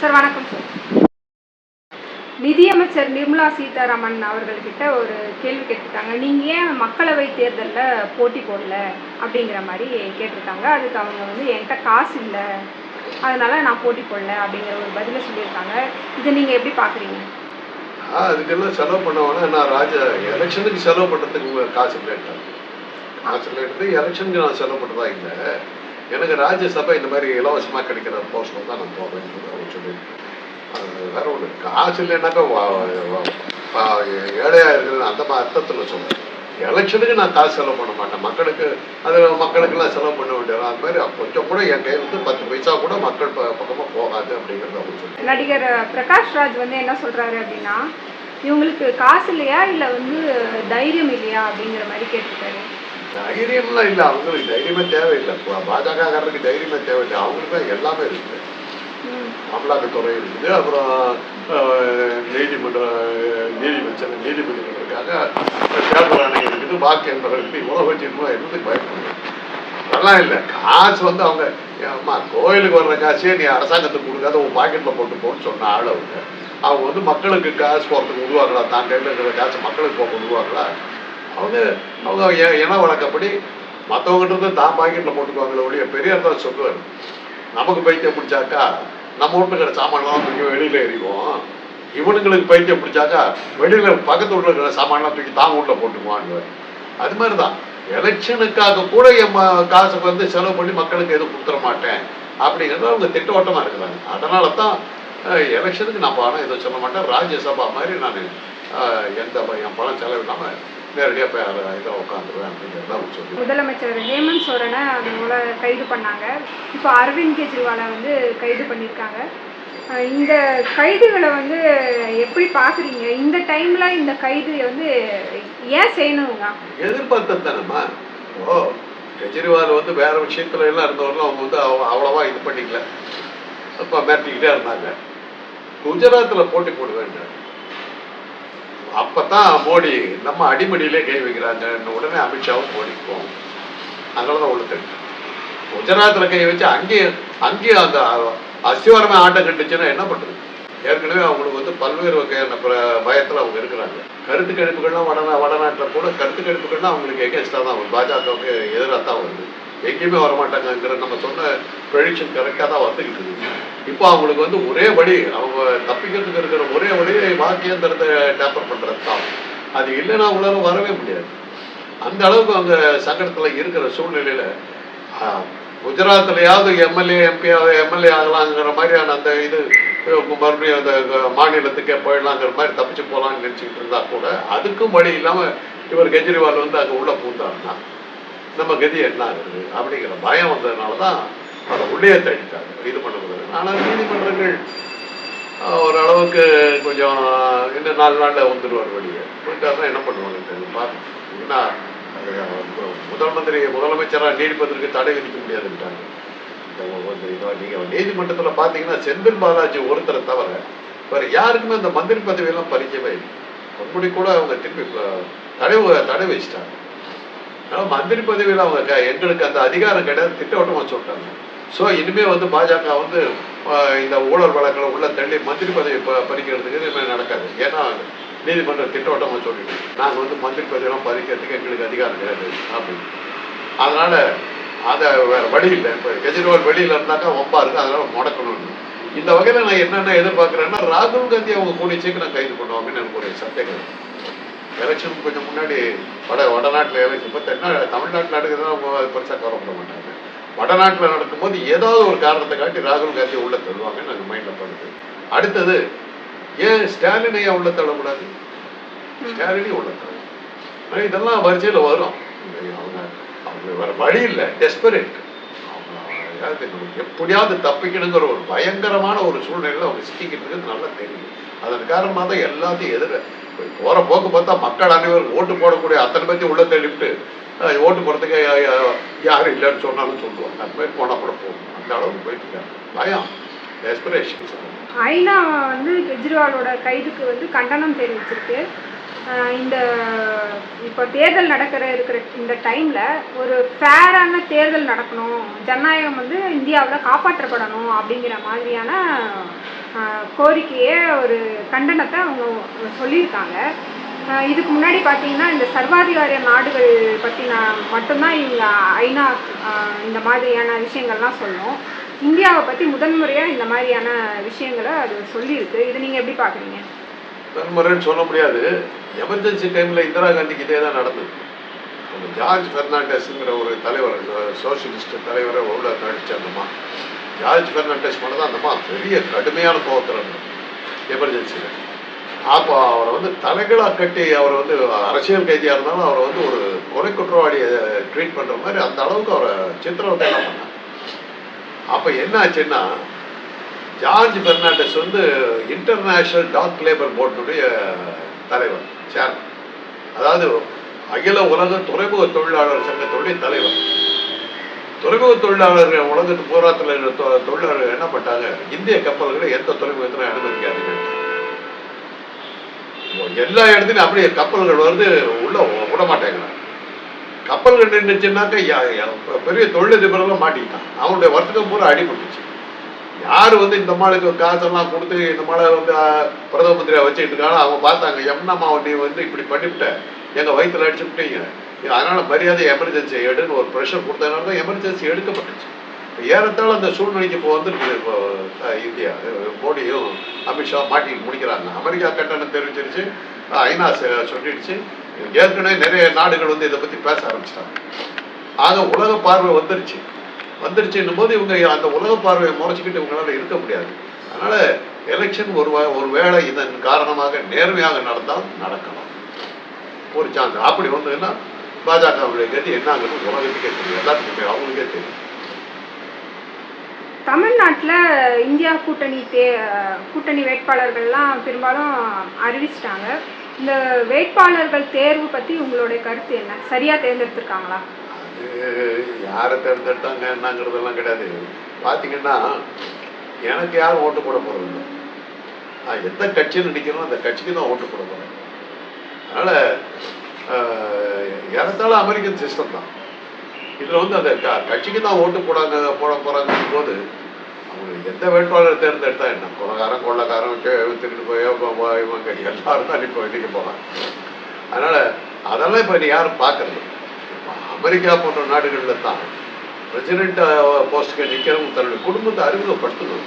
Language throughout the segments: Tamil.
சார் வணக்கம் சார். நிதியமைச்சர் நிர்மலா சீதாராமன் அவர்கள்கிட்ட ஒரு கேள்வி கேட்டிருக்காங்க. நீங்கள் ஏன் மக்களவை தேர்தலில் போட்டி போடல அப்படிங்கிற மாதிரி கேட்டிருக்காங்க. அதுக்கு அவங்க வந்து என்கிட்ட காசு இல்லை, அதனால் நான் போட்டி போடல அப்படிங்கிற ஒரு பதிலை சொல்லியிருக்காங்க. இதை நீங்கள் எப்படி பார்க்குறீங்க? அதுக்கெல்லாம் செலவு பண்ண வேணா. நான் எலெக்ஷனுக்கு செலவு பண்ணுறதுக்கு காசு இல்லைன்ட்டாங்க. காசு இல்லைன்றது எலெக்ஷனுக்கு நான் செலவு பண்ணுறதா இல்லை. எனக்கு ராஜ்யசபா இந்த மாதிரி இலவசமாக கிடைக்கிற போஸ்ட்டில் தான் நான் போவேன் அவர் சொல்லியிருக்கேன். அது வேற ஒன்று. காசு இல்லைன்னாக்கா ஏழையாக இருக்கிறது அந்த மாதிரி அர்த்தத்தில் சொல்கிறேன். எலெக்ஷனுக்கு நான் காசு செலவு பண்ண மாட்டேன். மக்களுக்கெல்லாம் செலவு பண்ண வேண்டியது. அது மாதிரி கொஞ்சம் கூட என் கையில் வந்து 10 பைசா கூட மக்கள் பக்கமாக போகாது அப்படிங்கிறத அவங்க சொல்லுவாங்க. நடிகர் பிரகாஷ் ராஜ் வந்து என்ன சொல்கிறாரு அப்படின்னா, இவங்களுக்கு காசு இல்லையா இல்லை வந்து தைரியம் இல்லையா அப்படிங்கிற மாதிரி கேட்டிருக்காரு. தைரியம்லாம் இல்லை, அவங்களுக்கு தைரியமே தேவையில்லை. பாஜகக்காரருக்கு தைரியமே தேவையில்லை. அவங்களுக்கு தான் எல்லாமே இருக்குது. அமலாக்கத்துறை இருக்குது, அப்புறம் நீதிபதிகள் இருக்காங்க, தேர்தல் ஆணையம் இருக்குது, வாக்கு என்பவர் இருக்குது. இவ்வளோ வச்சுருக்கோம், என்னதுக்கு பயப்படணும்? அதெல்லாம் இல்லை. காசு வந்து அவங்க அம்மா கோயிலுக்கு வர்ற காசையே நீ அரசாங்கத்துக்கு கொடுக்காத உன் பாக்கெட்டில் போட்டு போன்னு சொன்ன ஆள் அவங்க வந்து மக்களுக்கு காசு போகிறதுக்கு உருவாங்களா? தான் கையில் இருக்கிற காசு மக்களுக்கு போக உருவாங்களா? அவங்க இன வழக்கப்படி மற்றவங்ககிட்ட இருந்து தான் பாக்கெட்டில் போட்டுக்குவாங்களே ஒழிய. பெரியார் தான் சொல்லுவார், நமக்கு பைத்தியம் பிடிச்சாக்கா நம்ம வீட்டு இருக்கிற சாமான்லாம் தூக்கி வெளியில் எறிவோம், இவனுங்களுக்கு பைத்தியம் பிடிச்சாக்கா வெளியில் பக்கத்து வீட்டில் இருக்கிற சாமான்லாம் தூக்கி தான் வீட்டில் போட்டுக்குவான்னு. அது மாதிரி தான் எலெக்ஷனுக்காக கூட என் காசுக்கு வந்து செலவு பண்ணி மக்களுக்கு எதுவும் கொடுத்துட மாட்டேன் அப்படிங்கிறது அவங்க திட்டவட்டமாக இருக்கிறாங்க. அதனால தான் எலெக்ஷனுக்கு நான் பணம் எதுவும் சொல்ல மாட்டேன். ராஜ்யசபா மாதிரி நான் என் பணம் செலவு இல்லாமல் நேரடியாக போய் இதில் உட்காந்துருவேன் அப்படிங்கிறத அவங்க சொல்லி. முதலமைச்சர் ஹேமந்த் சோரனை அதனால கைது பண்ணாங்க. இப்போ அரவிந்த் கெஜ்ரிவாலை வந்து கைது பண்ணியிருக்காங்க. இந்த கைதுகளை வந்து எப்படி பார்க்குறீங்க? இந்த டைமில் இந்த கைது வந்து ஏன் செய்யணுங்க? எதிர்பார்த்தது தானேம்மா. கெஜ்ரிவால் வந்து வேற விஷயத்துல எல்லாம் இருந்தவர்களும் அவங்க வந்து அவ்வளவா இது பண்ணிக்கல, அப்போ மிரட்டிக்கிட்டே இருந்தாங்க. குஜராத்தில் போட்டி போடுவேன். அப்பதான் மோடி நம்ம அடிமடியிலே கை வைக்கிறாங்க. உடனே அமித்ஷாவும் மோடிக்கு போகும். அதனாலதான் ஒழுங்கு குஜராத்தில் கை வச்சு அங்கேயும் அந்த அஸ்திவாரமே ஆட்டம் கட்டுச்சுன்னா என்ன பண்றது? ஏற்கனவே அவங்களுக்கு வந்து பல்வேறு வகையான பயத்தில் அவங்க இருக்கிறாங்க. கருத்து கணிப்புகள்லாம் வடநாட்டில் கூட கருத்து கணிப்புகள்லாம் அவங்களுக்கு எகேன்ஸ்டாக தான் வருது, பாஜகவுக்கு எதிராக தான் வருது. எங்கேயுமே வரமாட்டாங்கிற நம்ம சொன்ன ப்ரெடிக்ஷன் கரெக்டாக தான் வந்துக்கிட்டு இருக்கு. இப்போ அவங்களுக்கு வந்து ஒரே வழி, அவங்க தப்பிக்கிறதுக்கு இருக்கிற ஒரே வழி வாக்கியந்திரத்தை டேப்பர் பண்ணுறது தான். அது இல்லைன்னா அவங்களால வரவே முடியாது. அந்த அளவுக்கு அவங்க சங்கடத்தில் இருக்கிற சூழ்நிலையில் குஜராத்லையாவது எம்எல்ஏ ஆகலாங்கிற மாதிரியான அந்த இது மறுபடியும் அந்த மாநிலத்துக்கே போயிடலாங்கிற மாதிரி தப்பிச்சு போகலான்னு நினச்சிக்கிட்டு இருந்தா கூட அதுக்கும் வழி இல்லாமல் இவர் கெஜ்ரிவால் வந்து அங்கே உள்ள பூந்தாருன்னா நம்ம கதி என்ன ஆகுது அப்படிங்கிற பயம் வந்ததுனால தான் அதை உள்ளே தள்ளிட்டாங்க, இது பண்ண முடியாது. ஆனால் நீதிமன்றங்கள் ஓரளவுக்கு கொஞ்சம் இன்னும் 4 நாளில் வந்துடுவார் வெளியே. போயிட்டாருன்னா என்ன பண்ணுவாங்க தெரியுமா? ஏன்னா முதலமைச்சராக நீடிப்பதற்கு தடை விதிக்க முடியாதுன்ட்டாங்க. நீங்கள் நீதிமன்றத்தில் பார்த்தீங்கன்னா செந்தில் பாலாஜி ஒருத்தரை தவிர வேறு யாருக்குமே அந்த மந்திரி பதவியெல்லாம் பறிக்கவே இல்லை. அப்படி கூட அவங்க திருப்பி தடை வச்சுட்டாங்க. ஆனால் மந்திரி பதவியில் அவங்க எங்களுக்கு அந்த அதிகாரம் கிடையாது திட்டவட்டமாக சொல்லிட்டாங்க. ஸோ இனிமேல் வந்து பாஜக வந்து இந்த ஊழல் வழக்கில் உள்ள தள்ளி மந்திரி பதவி பறிக்கிறதுக்கு இனிமேல் நடக்காது. ஏன்னா நீதிமன்றம் திட்டவட்டமாக சொல்லிட்டு நாங்கள் வந்து மந்திரி பதவியெல்லாம் பறிக்கிறதுக்கு எங்களுக்கு அதிகாரம் கிடையாது அப்படின்னு. அதனால் அதை வேறு வழி இல்லை. இப்போ கெஜ்ரிவால் வெளியில் இருந்தாக்கா ஒப்பா இருக்குது, அதனால் முடக்கணும்னு. இந்த வகையில் நான் என்னென்ன எதிர்பார்க்குறேன்னா ராகுல் காந்தி அவங்க கூடிய சீக்கிரம் கைது பண்ணுவாங்கன்னு எனக்கு ஒரு சந்தேகம். எலெக்ஷனுக்கு கொஞ்சம் முன்னாடி வடநாட்டில் எலெக்ஷன் இப்போ தமிழ்நாட்டில் நடக்குதுன்னா அவங்க அது பெருசாக கவலைப்பட மாட்டாங்க. வடநாட்டில் நடக்கும்போது ஏதாவது ஒரு காரணத்தை காட்டி ராகுல் காந்தி உள்ள தள்ளுவாங்கன்னு எனக்கு மைண்டில் படுது. அடுத்தது ஏன் ஸ்டாலினையா உள்ள தள்ளக்கூடாது? ஸ்டாலினையும் உள்ள தள்ளும். இதெல்லாம் வரிசையில் வரும். அவங்க வேற வழி இல்லை, டெஸ்பரேட். அவங்க எப்படியாவது தப்பிக்கணுங்கிற ஒரு பயங்கரமான ஒரு சூழ்நிலையில் அவங்க சிக்கிக்கிட்டு நல்லா தெரியும். அதன் காரணமாக தான் எல்லாத்தையும் போகிற போக்கு பார்த்தா மக்கள் அனைவரும் ஓட்டு போடக்கூடிய அத்தனை பற்றி உள்ள தள்ளிவிட்டு ஓட்டு போகிறதுக்கு யாரும் இல்லைன்னு சொன்னாலும் சொல்லுவாங்க. அந்த மாதிரி போனால் கூட போகும். அந்த அளவுக்கு போயிட்டு இருக்காங்க. பயம், டெஸ்பரேஷன். ஐநா வந்து கெஜ்ரிவாலோட கைதுக்கு வந்து கண்டனம் தெரிவிச்சிருக்கு. இந்த இப்போ தேர்தல் இருக்கிற இந்த டைமில் ஒரு ஃபேரான தேர்தல் நடக்கணும், ஜனநாயகம் வந்து இந்தியாவில் காப்பாற்றப்படணும் அப்படிங்கிற மாதிரியான கோரிக்கையை ஒரு கண்டனத்தை அவங்க சொல்லியிருக்காங்க. இதுக்கு முன்னாடி பார்த்தீங்கன்னா இந்த சர்வாதிகார நாடுகள் பற்றி மட்டும்தான் இவங்க ஐநா இந்த மாதிரியான விஷயங்கள்லாம் சொல்லும். இந்தியாவை பற்றி முதன்முறையாக இந்த மாதிரியான விஷயங்களை அது சொல்லியிருக்கு. இதை நீங்கள் எப்படி பார்க்குறீங்க? முதன்முறைன்னு சொல்ல முடியாது. எமர்ஜென்சி டைமில் இந்திரா காந்திக்கு இதே தான் நடந்தது. ஜார்ஜ் பெர்னாண்டஸ்ங்கிற ஒரு தலைவர், சோசியலிஸ்ட் தலைவரை உள்ள நடிச்சாங்கம்மா. ஜார்ஜ் பெர்னாண்டஸ் மட்டும் தான் அந்தம்மா பெரிய கடுமையான கோபத்தில் எமர்ஜென்சியில். அப்போ அவரை வந்து தலைகளாக கட்டி அவரை வந்து அரசியல் கைதியாக இருந்தாலும் அவரை வந்து ஒரு கொலை குற்றவாளியை ட்ரீட் பண்ணுற மாதிரி அந்த அளவுக்கு அவரை சித்திரவதையெல்லாம் பண்ணாங்க. அப்போ என்ன ஆச்சுன்னா, ஜார்ஜ் பெர்னாண்டஸ் வந்து இன்டர்நேஷ்னல் டாக் லேபர் போர்டுடைய தலைவர், சேர்மன். அதாவது அகில உலக துறைமுக தொழிலாளர் சங்கத்துடைய தலைவர். துறைமுக தொழிலாளர்கள் உலகத்து போராட்டத்தில் தொழிலாளர்கள் என்ன பண்ணாங்க, இந்திய கப்பல்களை எந்த துறைமுகத்திலும் அனுமதிக்காதுங்க. எல்லா இடத்துலையும் அப்படியே கப்பல்கள் வந்து உள்ள விட மாட்டேங்கிறாங்க. கப்பல்கள் நின்றுச்சுன்னாக்க பெரிய தொழிலதிபரெல்லாம் மாட்டிக்கிட்டான். அவனுடைய வர்த்தகம் பூரா அடிபட்டுச்சு. யார் வந்து இந்த மாளுக்கு காசெல்லாம் கொடுத்து இந்த மாலை வந்து பிரதம மந்திரியா வச்சுக்கிட்டு இருக்காங்க, அவங்க பார்த்தாங்க, எம்னம்மா நீ வந்து இப்படி பண்ணிவிட்ட, எங்கள் வயிற்றுல அடிச்சு விட்டீங்க, அதனால மரியாதை எமர்ஜென்சி எடுன்னு ஒரு ப்ரெஷர் கொடுத்ததுனால தான் எமர்ஜென்சி எடுக்கப்பட்டுச்சு. ஏறத்தாழ அந்த சூழ்நிலைக்கு இப்போ வந்துருக்கு. இப்போ இந்தியா மோடியும் அமித்ஷா மாட்டி முடிக்கிறாங்க. அமெரிக்கா கட்டணம் தெரிவிச்சிருச்சு, ஐநா சொல்லிடுச்சு. ஏற்கனவே நிறைய நாடுகள் வந்து இதை பற்றி பேச ஆரம்பிச்சிட்டாங்க. ஆக உலக பார்வை வந்துருச்சுன்னும் போது இவங்க அந்த உலக பார்வையை முறைச்சிக்கிட்டு இவங்களால இருக்க முடியாது. அதனால எலெக்ஷன் ஒரு வேளை இதன் காரணமாக நேர்மையாக நடந்தால் நடக்கலாம், ஒரு சான்ஸ். அப்படி வந்ததுன்னா பாஜகவுடைய கதி என்னங்கிறது உலகத்துக்கே தெரியும், எல்லாத்துக்குமே அவங்களுக்கே தெரியும். தமிழ்நாட்டில் இந்தியா கூட்டணி வேட்பாளர்கள்லாம் பெரும்பாலும் அறிவிச்சிட்டாங்க. இந்த வேட்பாளர்கள் தேர்வு பற்றி உங்களுடைய கருத்து என்ன? சரியாக தேர்ந்தெடுத்திருக்காங்களா? அது யாரை தேர்ந்தெடுத்தாங்க என்னங்கிறதெல்லாம் கிடையாது. பார்த்தீங்கன்னா எனக்கு யாரும் ஓட்டு போட போகிறது, நான் எந்த கட்சியில் நிற்கிறோம் அந்த கட்சிக்கு தான் ஓட்டு போட போகிறேன். அதனால் ஏறத்தாழ அமெரிக்கன் சிஸ்டம் தான். இதில் வந்து அந்த கட்சிக்கு தான் ஓட்டு போட போகிறாங்க போது அவங்க எந்த வேட்பாளர் தேர்ந்தெடுத்தா என்ன, கொள்ளக்காரன் திருட்டு போய் இவங்க எல்லாரும் தான் இப்போ இன்னைக்கு போகிறாங்க. அதனால் அதெல்லாம் இப்போ யாரும் பார்க்கறது. அமெரிக்கா போன்ற நாடுகளில் தான் பிரசிடென்ட் போஸ்ட்டுக்கு நிற்கிறவங்க தன்னுடைய குடும்பத்தை அறிமுகப்படுத்தணும்.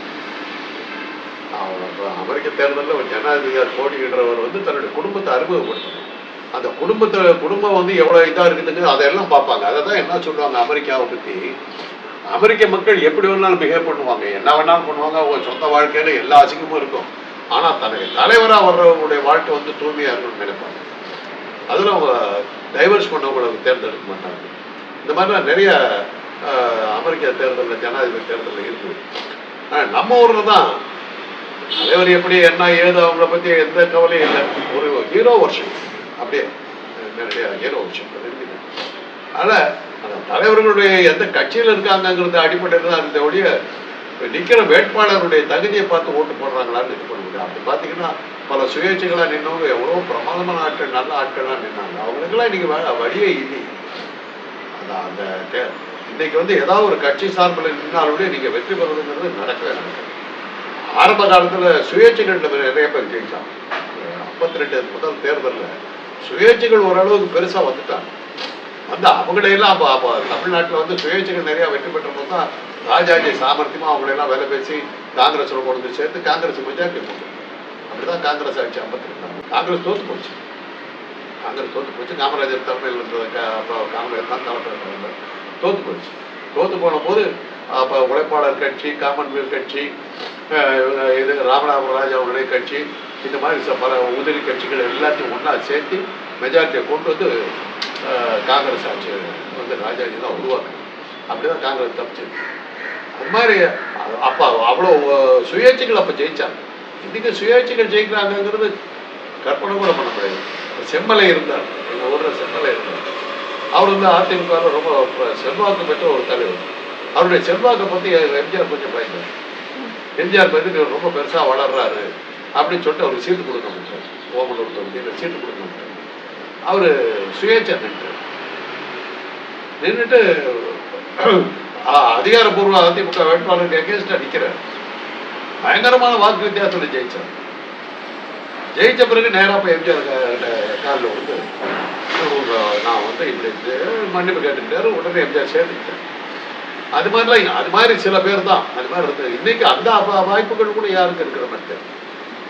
அமெரிக்க தேர்தலில் ஒரு ஜனாதிபதியார் போட்டியிடுறவர் வந்து தன்னுடைய குடும்பத்தை அறிமுகப்படுத்தணும். அந்த குடும்பம் வந்து எவ்வளோ இதாக இருக்குதுங்க அதையெல்லாம் பார்ப்பாங்க. அதை தான் என்ன சொல்லுவாங்க அமெரிக்காவை பற்றி, அமெரிக்க மக்கள் எப்படி வேணாலும் பிஹேவ் பண்ணுவாங்க, என்ன வேணாலும் பண்ணுவாங்க, அவங்க சொந்த வாழ்க்கையில் எல்லா அசிங்கமும் இருக்கும். ஆனால் தனக்கு தலைவராக வர்றவங்களுடைய வாழ்க்கை வந்து தூய்மையாக இருக்கணும்னு நினைப்பாங்க. அதில் அவங்க டைவர்ஸ் பண்ணவங்களை தேர்ந்தெடுக்க மாட்டாங்க. இந்த மாதிரிலாம் நிறைய அமெரிக்க தேர்தலில் ஜனாதிபதி தேர்தலில் இருக்குது. ஆனால் நம்ம ஊரில் தான் தலைவர் எப்படி என்ன ஏது அவங்கள பற்றி எந்த கவலையும் இல்லை. ஒரு ஹீரோ வருஷம் அப்படியே நிறைய ஹீரோ வருஷம் இருக்குது. அதனால் அந்த தலைவர்களுடைய எந்த கட்சியில் இருக்காங்கிறது அடிப்படையில் தான் இருந்த ஒழிய நிற்கிற வேட்பாளருடைய தகுதியை பார்த்து ஓட்டு போடுறாங்களான்னு இது பண்ண முடியும். அப்படி பார்த்தீங்கன்னா பல சுயேட்சைகளாக நின்றவங்க எவ்வளோ பிரமாதமான ஆட்கள், நல்ல ஆட்கள்லாம் நின்னாங்க. அவங்களுக்கெல்லாம் இன்னைக்கு வழியே இல்லை. அந்த இன்னைக்கு வந்து ஏதாவது ஒரு கட்சி சார்பில் நின்னாலுடைய நீங்கள் வெற்றி பெறுவதுங்கிறது நடக்கவே நடக்காது. ஆரம்ப காலத்தில் சுயேட்சைகள் நிறைய பேர் ஜெயிச்சாங்க. 52 முதல் தேர்தலில் சுயேட்சைகள் ஓரளவுக்கு பெருசாக வந்துட்டாங்க. வந்து அவங்களையெல்லாம் அப்போ தமிழ்நாட்டில் வந்து சுயேட்சைகள் நிறையா வெற்றி பெற்ற போது தான் ராஜாஜி சாமர்த்தியமாக அவங்களையெல்லாம் வேலை பேசி காங்கிரஸில் கொண்டு வந்து சேர்த்து காங்கிரஸ் மெஜாரிட்டி போட்டு அப்படிதான் காங்கிரஸ் ஆட்சி 52 காங்கிரஸ் தோற்று போச்சு. காமராஜர் தலைமையில் இருந்தது காங்கிரஸ் தான் தலைமை தோற்று போச்சு. தோற்று போன போது அப்போ உழைப்பாளர் கட்சி, காமன்வெல்த் கட்சி, இது ராமநாதபுரம் ராஜாவுடைய கட்சி, இந்த மாதிரி பல உதவி கட்சிகள் எல்லாத்தையும் ஒன்றா சேர்த்து மெஜாரிட்டியை கொண்டு வந்து காங்கிரஸ் ஆட்சி வந்து ராஜாஜி தான் உருவாக்குது. அப்படி தான் காங்கிரஸ் தப்பிச்சு. அது மாதிரி அப்போ அவ்வளோ சுயேட்சைகள் அப்போ ஜெயிச்சாங்க. இன்றைக்கி சுயேட்சைகள் ஜெயிக்கிறாங்கிறது கற்பனை கூட பண்ண முடியாது. செம்மலை இருந்தார், எங்கள் ஊரில் செம்மலை இருந்தார். அவர் வந்து அதிமுக ரொம்ப செல்வாக்கு பெற்ற ஒரு தலைவர். அவருடைய செல்வாக்கை பற்றி எம்ஜிஆர் கொஞ்சம் பயந்தார். எம்ஜிஆர் பற்றி ரொம்ப பெருசாக வளர்றாரு, அப்படின்னு சொல்லிட்டு அவருக்கு சீட்டு கொடுக்க மாட்டார். ஓமலூர் தொகுதியில் சீட்டு கொடுக்க மாட்டார். அவர் சுயேட்சை நின்றுட்டு அதிகாரப்பூர்வ அதிமுக வேட்பாளருக்கு எகேன்ஸ்டா நிற்கிறார். பயங்கரமான வாக்கு வித்தியாசத்தில் ஜெயிச்சார். ஜெயிச்ச பிறகு நேராக போய் எம்ஜிஆர் காலில் வந்து நான் வந்து இப்படி மன்னிப்பு கேட்டுக்கிட்டாரு. உடனே எம்ஜிஆர் சேர்த்துக்கிட்டார். அது மாதிரிலாம் அது மாதிரி சில பேர் தான் அது மாதிரி இருக்கு. இன்னைக்கு அந்த வாய்ப்புகள் கூட யாருக்கு இருக்கிற மாதிரி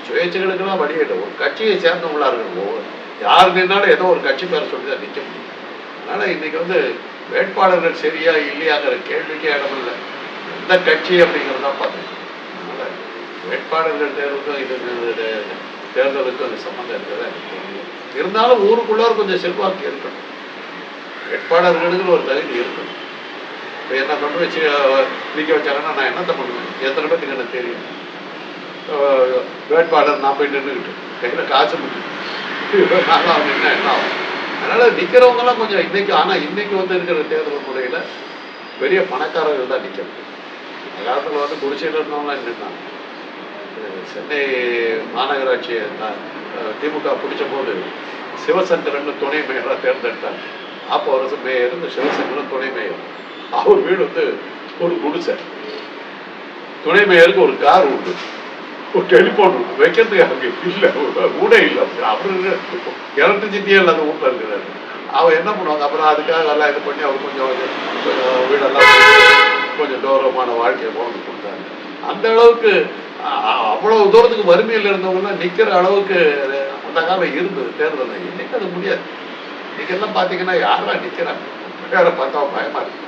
சுயேட்சைகளுக்கெல்லாம் வழியிடும். ஒரு கட்சியை சேர்ந்தவங்களா இருக்கணும். யார் நின்னாலும் ஏதோ ஒரு கட்சி பேரை சொல்லி தான் நிற்க முடியும். அதனால இன்னைக்கு வந்து வேட்பாளர்கள் சரியா இல்லையாங்கிற கேள்விக்கே இடமில்லை. எந்த கட்சி அப்படிங்கிறதா பார்த்துக்கணும். அதனால வேட்பாளர்கள் தேர்வுக்கும் இது தேர்தலுக்கும் அந்த சம்மந்தம் இருக்கிறதா எனக்கு தெரியல. இருந்தாலும் ஊருக்குள்ளார கொஞ்சம் செல்வாக்கு இருக்கணும். வேட்பாளர்களுக்கு ஒரு தகுதி இருக்கணும். இப்போ என்ன கொண்டு வச்சு நிற்க வச்சாங்கன்னா நான் என்னத்தை பண்ணுவேன்? எத்தனை பேருக்கு எனக்கு தெரியும்? வேட்பாளர் நான் போய் நின்றுக்கிட்டு கையில் காசு முடியும் நாங்கள் அவங்க என்ன ஆகும்? அதனால நிற்கிறவங்கலாம் கொஞ்சம் இன்னைக்கு, ஆனால் இன்னைக்கு வந்து இருக்கிற தேர்தல் முறையில் பெரிய பணக்காரர்கள் தான் நிற்கணும். அந்த காலத்தில் வந்து குடிசையில் இருந்தவங்களாம் நின்றுட்டாங்க. சென்னை மாநகராட்சியை திமுக பிடிச்ச போது சிவசங்கரன் துணை மேயராக தேர்ந்தெடுத்தாங்க. அப்போ ஒரு மேயர் இந்த சிவசங்கரன் துணை மேயர். அவர் வீடு வந்து ஒரு குடிசை. துணை மேயருக்கு ஒரு கார் உண்டு, ஒரு டெலிஃபோன் உண்டு. வைக்கிறதுக்கு அங்கே இல்லை, ஊடே இல்லை. அப்புறம் எலக்ட்ரிசிட்டியே இல்லாத வீட்டில் இருக்கிறாரு. அவர் என்ன பண்ணுவாங்க? அப்புறம் அதுக்காக எல்லாம் இது பண்ணி அவர் கொஞ்சம் வீடெல்லாம் கொஞ்சம் கௌரவமான வாழ்க்கையை கொண்டு கொடுத்தாங்க. அந்த அளவுக்கு அவ்வளவு தூரத்துக்கு வறுமையில் இருந்தவங்கலாம் நிற்கிற அளவுக்கு அந்த காலம் இருந்தது தேர்தல். இன்னைக்கு அது முடியாது. இன்னைக்கு எல்லாம் பார்த்தீங்கன்னா யாரெல்லாம் நிற்கிறாங்க? வேற பார்த்தா பயமா இருக்கு.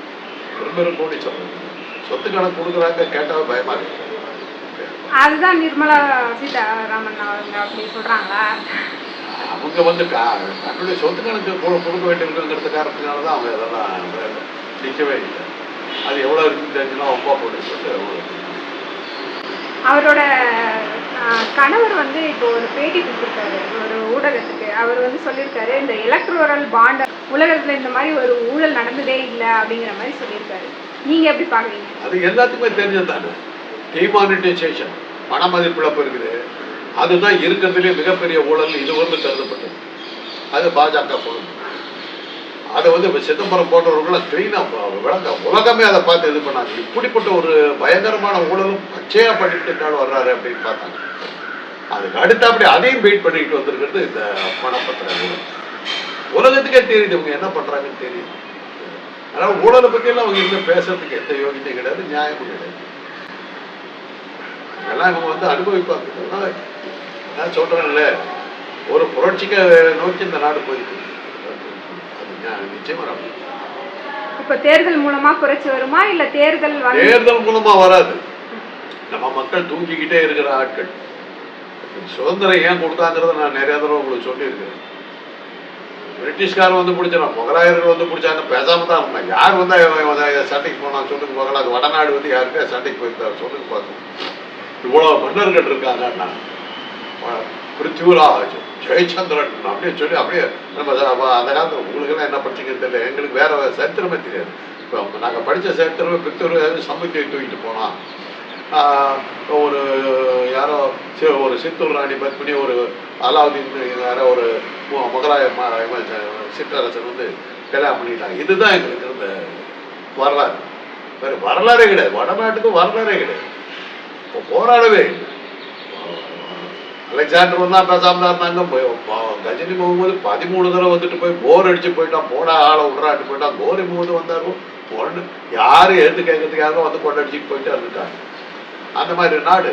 பெரும்பெரும் கூடி சொல்றாங்க, சொத்து கணக்கு கொடுக்குறாங்க, கேட்டாவே பயமா இருக்கு. அதுதான் நிர்மலா சீதாராமன் அவங்க அப்படி சொல்றாங்களா? அவங்க வந்து தன்னுடைய சொத்து கணக்கு கொடுக்க வேண்டியிருக்குங்கிறது காரணத்தினால தான் அவங்க இதெல்லாம் நிற்கவே இல்லை. அது எவ்வளோ இருக்குன்னு தெரிஞ்சுன்னா ஒப்பா போட்டு சொல்லிட்டு அவரோட கணவர் வந்து இப்போ ஒரு பேட்டி கொடுத்துருக்காரு ஒரு ஊடகத்துக்கு. அவர் வந்து சொல்லியிருக்காரு, இந்த எலக்ட்ரோரல் பாண்ட் உலகத்தில் இந்த மாதிரி ஒரு ஊழல் நடந்ததே இல்லை அப்படிங்கிற மாதிரி சொல்லியிருக்காரு. நீங்கள் எப்படி பார்க்குறீங்க? அது எல்லாத்துக்குமே தெரிஞ்சது தானே. டிமானிட்டைசேஷன், பண மதிப்பிழப்பு இருக்குது. அதுதான் இருக்கிறதுலே மிகப்பெரிய ஊழல் இது வந்து கருதப்பட்டது. அது பாஜக பொருள். அதை வந்து சிதம்பரம் போன்றவர்களாம் கிளீனாக விளங்க உலகமே அதை பார்த்து இது பண்ணாங்க. இப்படிப்பட்ட ஒரு பயங்கரமான ஊழலும் பச்சையா பண்ணிட்டு வர்றாரு அப்படின்னு பார்த்தாங்க. அதுக்கு அடுத்து அப்படி அதையும் வெயிட் பண்ணிட்டு வந்திருக்கிறது இந்த பணப்பத்திர ஊழல். உலகத்துக்கே தெரியுது இவங்க என்ன பண்றாங்கன்னு தெரியுது. அதனால ஊழலை பற்றியெல்லாம் அவங்க இன்னும் பேசுறதுக்கு எந்த யோகியத்தையும் கிடையாது, நியாயமும் கிடையாது. இதெல்லாம் இவங்க வந்து அனுபவிப்பாங்க. அதனால நான் சொல்றேன்ல, ஒரு புரட்சிக்கு நோக்கி இந்த நாடு போயிருக்கு. நிச்சயமா இப்ப தேர்தல் மூலமா குறைச்சு வருமா இல்ல தேர்தல் மூலமா வராது. நம்ம மக்கள் தூங்கிக்கிட்டே இருக்கிற ஆட்கள். சுதந்திரம் ஏன் கொடுத்தாங்கிறத நான் நிறைய தடவை உங்களுக்கு சொல்லியிருக்கிறேன். பிரிட்டிஷ்காரன் வந்து பிடிச்சான், முகலாயர்கள் வந்து பிடிச்சாங்க, பேசாம தான் இருந்தாங்க. யார் வந்து சண்டைக்கு போனா சொல்லுங்க பார்க்கலாம். அது வடநாடு வந்து யாருக்கே சண்டைக்கு போயிருந்தாரு சொல்லுங்க பார்க்கலாம். இவ்வளவு மன்னர்கள் இருக்காங்கன்னா பிருத்திவிராஜ், ஜெயச்சந்திரன் அப்படின்னு சொல்லி அப்படியே நம்ம அந்த காலத்தில் உங்களுக்கெல்லாம் என்ன படிச்சிங்கன்னு தெரியல, எங்களுக்கு வேற சரித்திரமே தெரியாது. இப்போ நாங்கள் படித்த சரித்திரமே பிருத்திவிராஜ் சமுத்தியை தூக்கிட்டு போனோம். ஒரு யாரோ ஒரு சித்தூர் ராணி பத்மினி, ஒரு அலாவுதீன் யாரோ ஒரு முகலாய சிற்றரசன் வந்து கல்யாணம் பண்ணிட்டாங்க. இதுதான் எங்களுக்கு இருந்த வரலாறு. வேறு வரலாறே கிடையாது. வடநாட்டுக்கும் வரலாறே கிடையாது. இப்போ போராடவே இல்லை. அலெக்சாண்டர் வந்தா பேசாம தான் இருந்தாங்க. கஜினி முகமது 13 தடவை வந்துட்டு போய் போர் அடிச்சு போயிட்டான். போடா ஆளை விடுறாட்டு போயிட்டான். கோரி முகமது வந்தாரும் ஒன்று யாரும் எடுத்து கேட்கறதுக்காக வந்து கொண்டடிச்சுட்டு போயிட்டு இருந்துட்டாங்க. அந்த மாதிரி நாடு.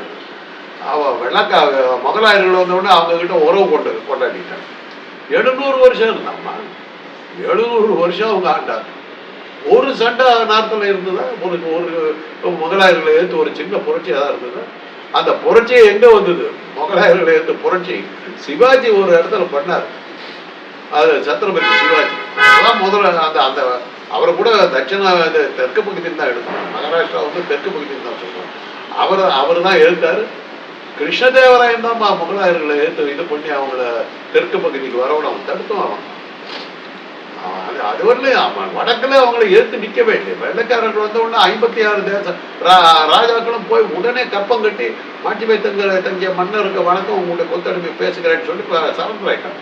முகலாயர்கள் வந்தவுடனே அவங்க கிட்ட உறவு கொண்டாடிட்டாங்க. 700 வருஷம் இருந்தாம்மா. 700 வருஷம் அவங்க ஆண்டாங்க. ஒரு சண்டை நாட்டில் இருந்ததா? ஒரு முகலாயர்களை எடுத்து ஒரு சின்ன புரட்சி தான் இருந்தது. அந்த புரட்சியை எங்க வந்தது? முகலாயர்களை எடுத்து புரட்சி சிவாஜி ஒரு இடத்துல பண்ணார். அது சத்ரபதி சிவாஜி. அதான் முதல்ல அந்த அவரை கூட தட்சிண தெற்கு பகுதியில் தான் எடுத்தார். மகாராஷ்டிரா வந்து தெற்கு பகுதியில் தான் சொல்றாங்க. அவர் தான் எடுத்தாரு. கிருஷ்ணதேவராயன் தான் முகலாயர்களை எடுத்து இது பண்ணி அவங்கள தெற்கு பகுதிக்கு வரவன அவன் தடுத்தும். அவன் அது வரலையும் வடக்குல அவங்களை எதிர்த்து நிற்கவே இல்லை. வெள்ளைக்காரர்கள் வந்த உடனே 56 தேச ராஜாக்களும் போய் உடனே கப்பம் கட்டி மாட்சிமை தங்கிய மன்னருக்கு வணக்கம் உங்களுடைய கொத்தடிமை பேசுகிறேன்னு சொல்லி சரண்டர் ஆயிட்டாங்க.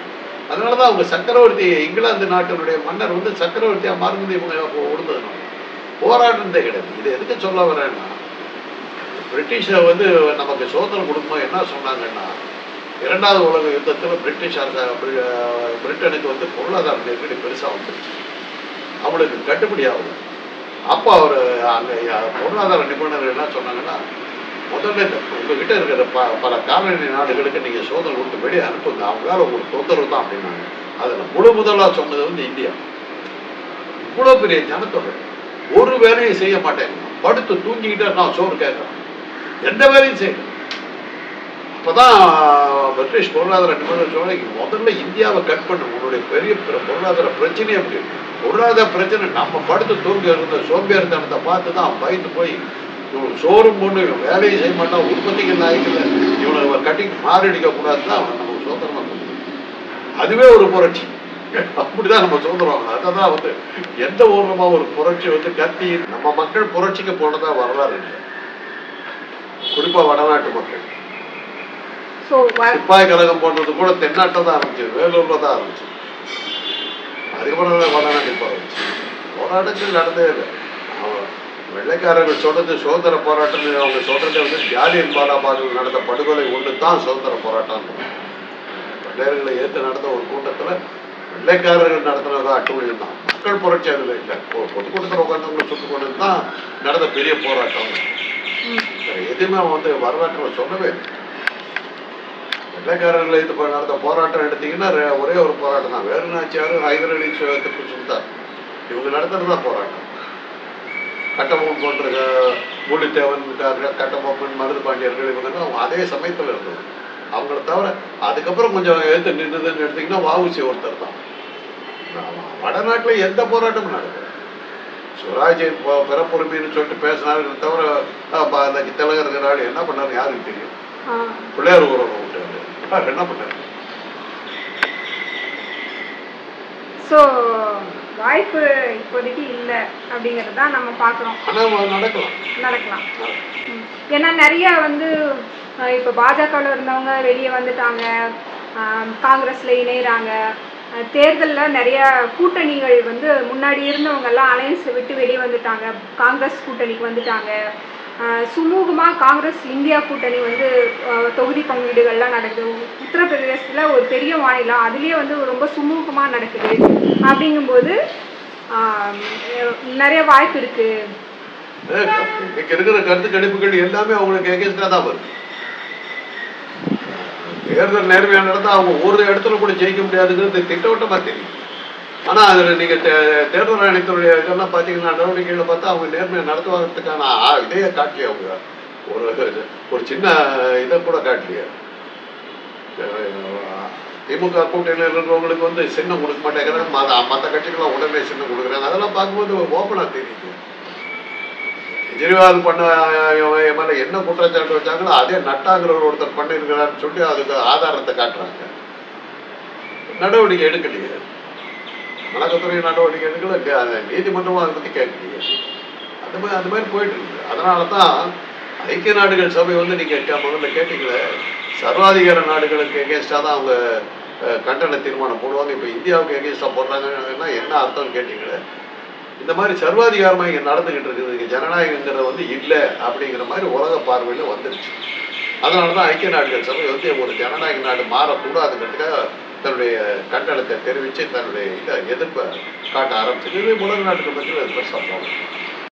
அதனாலதான் அவங்க சக்கரவர்த்தி, இங்கிலாந்து நாட்டினுடைய மன்னர் வந்து சக்கரவர்த்தியா மாறுனது இவங்க உடுந்ததுனால போராட்டத்தே கிடையாது. இது எதுக்கு சொல்ல வரேன்னா, பிரிட்டிஷை வந்து நமக்கு சுதந்திரம் கொடுக்கணும் என்ன சொன்னாங்கன்னா, 2வது உலக யுத்தத்தில் பிரிட்டிஷ் பிரிட்டனுக்கு வந்து பொருளாதார நெருக்கடி பெருசாக வந்துருச்சு, அவங்களுக்கு கட்டுப்படி ஆகுது. அப்போ அவர் அங்கே பொருளாதார நிபுணர்கள் என்ன சொன்னாங்கன்னா, முதல்ல இந்த உங்ககிட்ட இருக்கிற பல காலனி நாடுகளுக்கு நீங்கள் சோதனை கொடுத்து வெளியே அனுப்புங்க, அவங்களால உங்களுக்கு தொந்தரவு தான் அப்படின்னாங்க. அதில் முதலாக சொன்னது வந்து இந்தியா. இவ்வளோ பெரிய ஜனத்தொகை ஒரு வேலையும் செய்ய மாட்டேங்க, படுத்து தூங்கிக்கிட்டே நான் சோறு கேட்குறேன், எந்த வேலையும் செய்யணும். அப்போதான் பிரிட்டிஷ் பொருளாதார நிபுணர் சொல்ல, முதல்ல இந்தியாவை கட் பண்ண, உன்னுடைய பெரிய பொருளாதார பிரச்சனையே அப்படி. பொருளாதார பிரச்சனை நம்ம படுத்து தூங்கி இருந்த சோம்பேறித்தனத்தை பார்த்து தான் அவன் பயந்து போய் இவனுக்கு சோறும் பொண்ணு இவன் வேலையை செய்ய மாட்டான், உற்பத்திக்கு நாய்க்கல, இவனை கட்டி மாரடிக்க கூடாது தான் அவன் நமக்கு சுதந்திரமா கொடுக்கும். அதுவே ஒரு புரட்சி. அப்படிதான் நம்ம சுதந்திரம். அதான் வந்து எந்த ஊர்லமா ஒரு புரட்சி வந்து கத்தி நம்ம மக்கள் புரட்சிக்கு போனதா வரலாறு இல்லை. குறிப்பா வடநாட்டு மக்கள் சிப்பாய் கழகம் போன்றது கூட தென்னாட்டில் தான் ஆரம்பிச்சு, வேலூர்ல தான் ஆரம்பிச்சு, அதுக்கப்புறம் வடநாட்டு போராட்சி. போராட்டத்தில் நடந்தே இல்லை. வெள்ளைக்காரர்கள் சொல்றது சுதந்திர போராட்டம், அவங்க சொல்றது வந்து ஜாலியன் வாலாபாகில் நடந்த படுகொலை ஒன்று தான் சுதந்திர போராட்டம். வெள்ளையர்களை ஏற்று நடந்த ஒரு கூட்டத்தில் வெள்ளைக்காரர்கள் நடத்தினதா அட்டுழியம் தான், மக்கள் புரட்சி அதில் இல்லை. பொதுக்கூட்டத்தில் உட்கார்ந்தவங்களை சுட்டுக் கொண்டு தான் நடந்த பெரிய போராட்டம். எதுவுமே வந்து வரலாற்றில் சொல்லவே இல்லை. வெள்ளைக்காரர்களை இது நடந்த போராட்டம் எடுத்தீங்கன்னா ஒரே ஒரு போராட்டம் தான், வேலுநாச்சியார், ஹைதர் அலி திப்பு சுல்தான், இவங்க நடத்துறது தான் போராட்டம். கட்டபொம்மன் போன்ற பூலித்தேவன், கட்டபொம்மன், மருது பாண்டியர்கள் இவங்க அதே சமயத்தில் இருந்தது. அவங்கள தவிர அதுக்கப்புறம் கொஞ்சம் எடுத்து நின்றுதுன்னு எடுத்தீங்கன்னா வஉசி ஒருத்தர் தான். வடநாட்டில் எந்த போராட்டமும் நடக்குது. சுவராஜின் பிறப்புரிமைன்னு சொல்லிட்டு பேசினாரு தவிர அந்த திலகர் இருக்கிறாள் என்ன பண்ணாரு யாருக்கு தெரியும். பிள்ளையார் ஊரவை விட்டாரு, என்ன பண்ணாரு. ஸோ வாய்ப்பு இப்போதைக்கு இல்லை அப்படிங்கிறது தான் நம்ம பார்க்குறோம். ஆனால் நடக்கலாம். ஏன்னா நிறைய வந்து இப்போ பாஜகவில் இருந்தவங்க வெளியே வந்துட்டாங்க, காங்கிரஸில் இணைகிறாங்க. தேர்தலில் நிறைய கூட்டணிகள் வந்து முன்னாடி இருந்தவங்கெல்லாம் அலையன்ஸை விட்டு வெளியே வந்துட்டாங்க, காங்கிரஸ் கூட்டணிக்கு வந்துட்டாங்க. சுமூகமாக காங்கிரஸ் இந்தியா கூட்டணி வந்து தொகுதி பங்கீடுகள்லாம் நடக்குது. உத்தரப்பிரதேசத்தில் ஒரு பெரிய மாநிலம், அதுலேயே வந்து ரொம்ப சுமூகமாக நடக்குது. அப்படிங்கும்போது நிறைய வாய்ப்பு இருக்கு. இன்னைக்கு இருக்கிற கருத்து கணிப்புகள் எல்லாமே அவங்களுக்கு எகேன்ஸ்டா தான் வருது. தேர்தல் நேர்மையாக நடந்தால் அவங்க ஒரு இடத்துல கூட ஜெயிக்க முடியாதுங்கிறது திட்டவட்டமா தெரியும். ஆனால் அதில் நீங்கள் தேர்தல் ஆணையத்தினுடைய இதெல்லாம் பார்த்தீங்கன்னா நடவடிக்கைகளை பார்த்தா அவங்க நேர்மையை நடத்துவதற்கான இதையே காட்டலையே. அவங்க ஒரு சின்ன இதை கூட காட்டலையே. திமுக கூட்டணியில் இருக்கிறவங்களுக்கு வந்து சின்னம் கொடுக்க மாட்டேங்கிறாங்க, மற்ற கட்சிகள்லாம் உடனே சின்னம் கொடுக்குறாங்க. அதெல்லாம் பார்க்கும்போது ஓப்பனாக தெரியுது. கெஜ்ரிவால் பண்ண மேலே என்ன குற்றச்சாட்டு வச்சாங்களோ அதே நட்டாங்கிறவர் ஒருத்தர் பண்ணியிருக்கிறான்னு சொல்லி அதுக்கு ஆதாரத்தை காட்டுறாங்க. நடவடிக்கை எடுக்கலையே, அமலாக்கத்துறை நடவடிக்கை எடுக்கல, நீதிமன்றமும் அதை பற்றி கேட்கலையே. அது மாதிரி போயிட்டு இருக்கு. அதனால தான் ஐக்கிய நாடுகள் சபை வந்து நீங்கள் முதல்ல கேட்டீங்களே, சர்வாதிகார நாடுகளுக்கு எகேன்ஸ்டாக தான் அவங்க கண்டன தீர்மானம் போடுவாங்க. இப்போ இந்தியாவுக்கு எகேன்ஸ்டாக போடுறாங்கன்னா என்ன அர்த்தம்னு கேட்டீங்களே. இந்த மாதிரி சர்வாதிகாரமாக இங்கே நடந்துகிட்டு இருக்குது, இங்கே ஜனநாயகங்கிறது வந்து இல்லை அப்படிங்கிற மாதிரி உலக பார்வையில் வந்துருச்சு. அதனால தான் ஐக்கிய நாடுகள் சபை வந்து ஒரு ஜனநாயக நாடு மாறக்கூடாதுங்கிறதுக்காக தன்னுடைய கண்டனத்தை தெரிவித்து தன்னுடைய இதை எதிர்ப்பை காட்ட ஆரம்பிச்சது. உலக நாட்டுகள் பற்றி அது பெருசாக போகணும்.